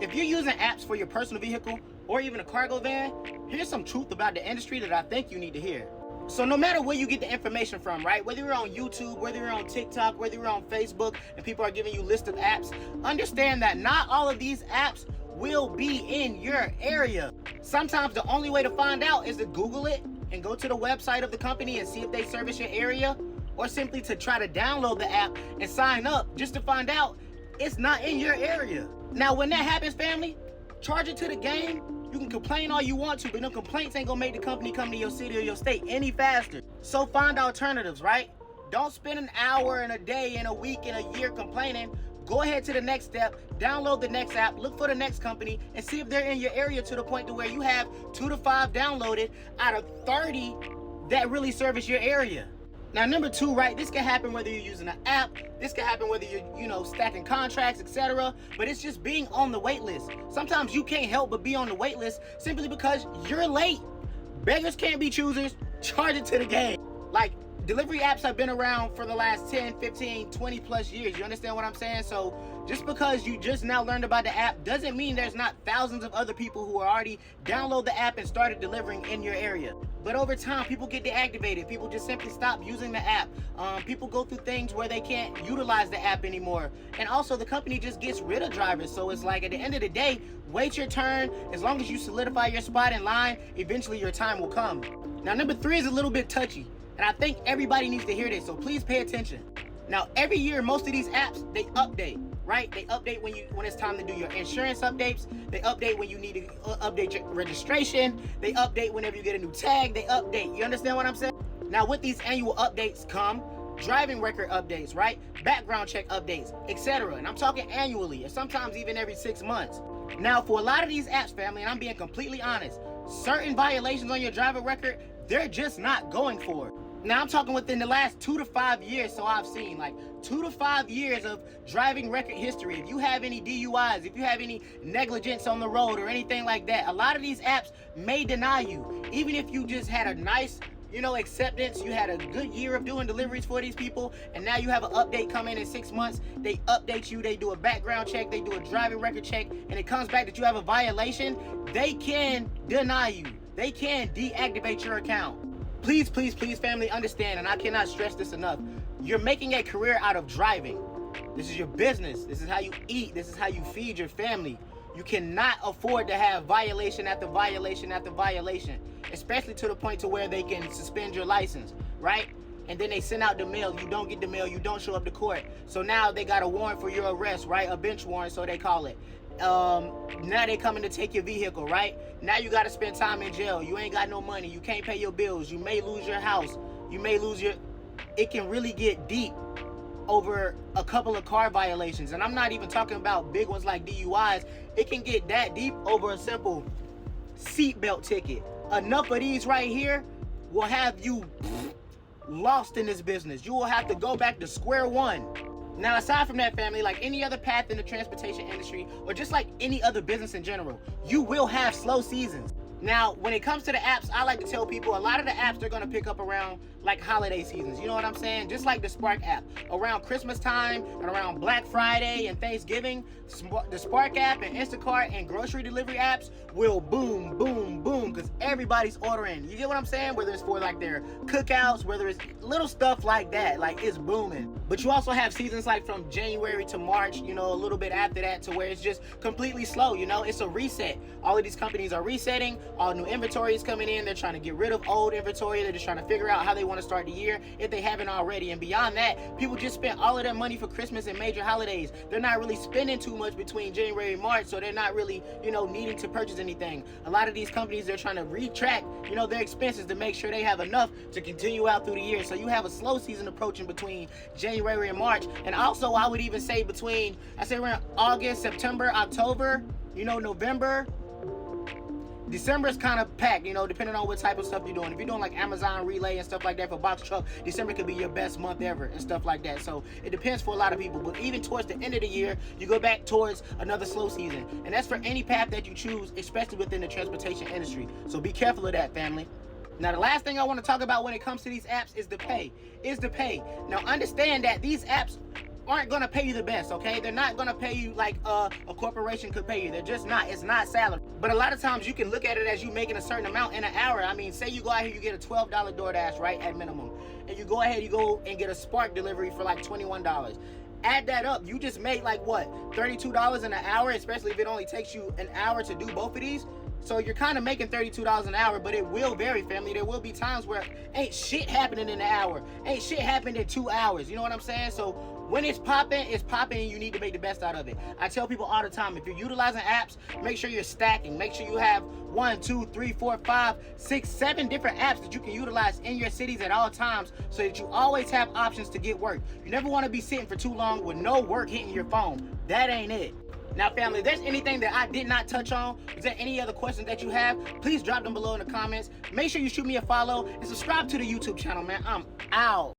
If you're using apps for your personal vehicle or even a cargo van, here's some truth about the industry that I think you need to hear. So no matter where you get the information from, right? Whether you're on YouTube, whether you're on TikTok, whether you're on Facebook, and people are giving you lists of apps, understand that not all of these apps will be in your area. Sometimes the only way to find out is to Google it and go to the website of the company and see if they service your area, or simply to try to download the app and sign up just to find out it's not in your area. Now, when that happens, family, charge it to the game. You can complain all you want to, but no complaints ain't gonna make the company come to your city or your state any faster. So find alternatives, right? Don't spend an hour and a day and a week and a year complaining. Go ahead to the next step, download the next app, look for the next company, and see if they're in your area to the point to where you have 2 to 5 downloaded out of 30 that really service your area. Now, number 2, right, this can happen whether you're using an app, this can happen whether you're, stacking contracts, etc. But it's just being on the wait list. Sometimes you can't help but be on the wait list simply because you're late. Beggars can't be choosers. Charge it to the game. Like, delivery apps have been around for the last 10, 15, 20 plus years. You understand what I'm saying? So just because you just now learned about the app doesn't mean there's not thousands of other people who are already download the app and started delivering in your area. But over time, people get deactivated. People just simply stop using the app. People go through things where they can't utilize the app anymore. And also, the company just gets rid of drivers. So it's like, at the end of the day, wait your turn. As long as you solidify your spot in line, eventually your time will come. Now, number 3 is a little bit touchy, and I think everybody needs to hear this, so please pay attention. Now, every year, most of these apps, they update. Right? They update when it's time to do your insurance updates. They update when you need to update your registration. They update whenever you get a new tag. They update. You understand what I'm saying? Now, with these annual updates come driving record updates, right? Background check updates, etc. And I'm talking annually, or sometimes even every 6 months. Now, for a lot of these apps, family, and I'm being completely honest, certain violations on your driver record, they're just not going for it. Now, I'm talking within the last 2 to 5 years, so I've seen like 2 to 5 years of driving record history. If you have any DUIs, if you have any negligence on the road or anything like that, a lot of these apps may deny you. Even if you just had a nice, acceptance, you had a good year of doing deliveries for these people, and now you have an update coming in 6 months, they update you, they do a background check, they do a driving record check, and it comes back that you have a violation, they can deny you. They can deactivate your account. Please, please, please, family, understand, and I cannot stress this enough. You're making a career out of driving. This is your business. This is how you eat. This is how you feed your family. You cannot afford to have violation after violation after violation, especially to the point to where they can suspend your license, right? And then they send out the mail. You don't get the mail. You don't show up to court. So now they got a warrant for your arrest, right? A bench warrant, so they call it. Now they coming to take your vehicle, right? Now you got to spend time in jail. You ain't got no money. You can't pay your bills. You may lose your house. You may lose your... It can really get deep over a couple of car violations. And I'm not even talking about big ones like DUIs. It can get that deep over a simple seatbelt ticket. Enough of these right here will have you lost in this business. You will have to go back to square one. Now, aside from that, family, like any other path in the transportation industry, or just like any other business in general, you will have slow seasons. Now, when it comes to the apps, I like to tell people a lot of the apps they're going to pick up around like holiday seasons. You know what I'm saying? Just like the Spark app. Around Christmas time and around Black Friday and Thanksgiving, the Spark app and Instacart and grocery delivery apps will boom, boom, boom, because everybody's ordering. You get what I'm saying? Whether it's for like their cookouts, whether it's little stuff like that, like it's booming. But you also have seasons like from January to March, a little bit after that, to where it's just completely slow. It's a reset. All of these companies are resetting. All new inventory is coming in. They're trying to get rid of old inventory. They're just trying to figure out how they want to start the year if they haven't already. And beyond that, people just spent all of their money for Christmas and major holidays. They're not really spending too much between January and March, so they're not really, needing to purchase anything. A lot of these companies, they're trying to retract, their expenses to make sure they have enough to continue out through the year. So you have a slow season approaching between January and March. And also, I would even say between, around August, September, October, November, December is kind of packed, depending on what type of stuff you're doing. If you're doing like Amazon Relay and stuff like that for box truck, December could be your best month ever and stuff like that. So it depends for a lot of people. But even towards the end of the year, you go back towards another slow season. And that's for any path that you choose, especially within the transportation industry. So be careful of that, family. Now, the last thing I want to talk about when it comes to these apps is the pay. Now, understand that these apps aren't gonna pay you the best, okay? They're not gonna pay you like a corporation could pay you. They're just not. It's not salary. But a lot of times you can look at it as you making a certain amount in an hour. I mean, say you go out here, you get a $12 DoorDash, right, at minimum. And you go ahead, you go and get a Spark delivery for like $21. Add that up, you just made like what, $32 an hour, especially if it only takes you an hour to do both of these. So you're kind of making $32 an hour, but it will vary, family. There will be times where ain't shit happening in an hour, ain't shit happening in 2 hours. You know what I'm saying? So when it's popping, and you need to make the best out of it. I tell people all the time, if you're utilizing apps, make sure you're stacking. Make sure you have 1, 2, 3, 4, 5, 6, 7 different apps that you can utilize in your cities at all times so that you always have options to get work. You never want to be sitting for too long with no work hitting your phone. That ain't it. Now, family, if there's anything that I did not touch on, is there any other questions that you have, please drop them below in the comments. Make sure you shoot me a follow and subscribe to the YouTube channel, man. I'm out.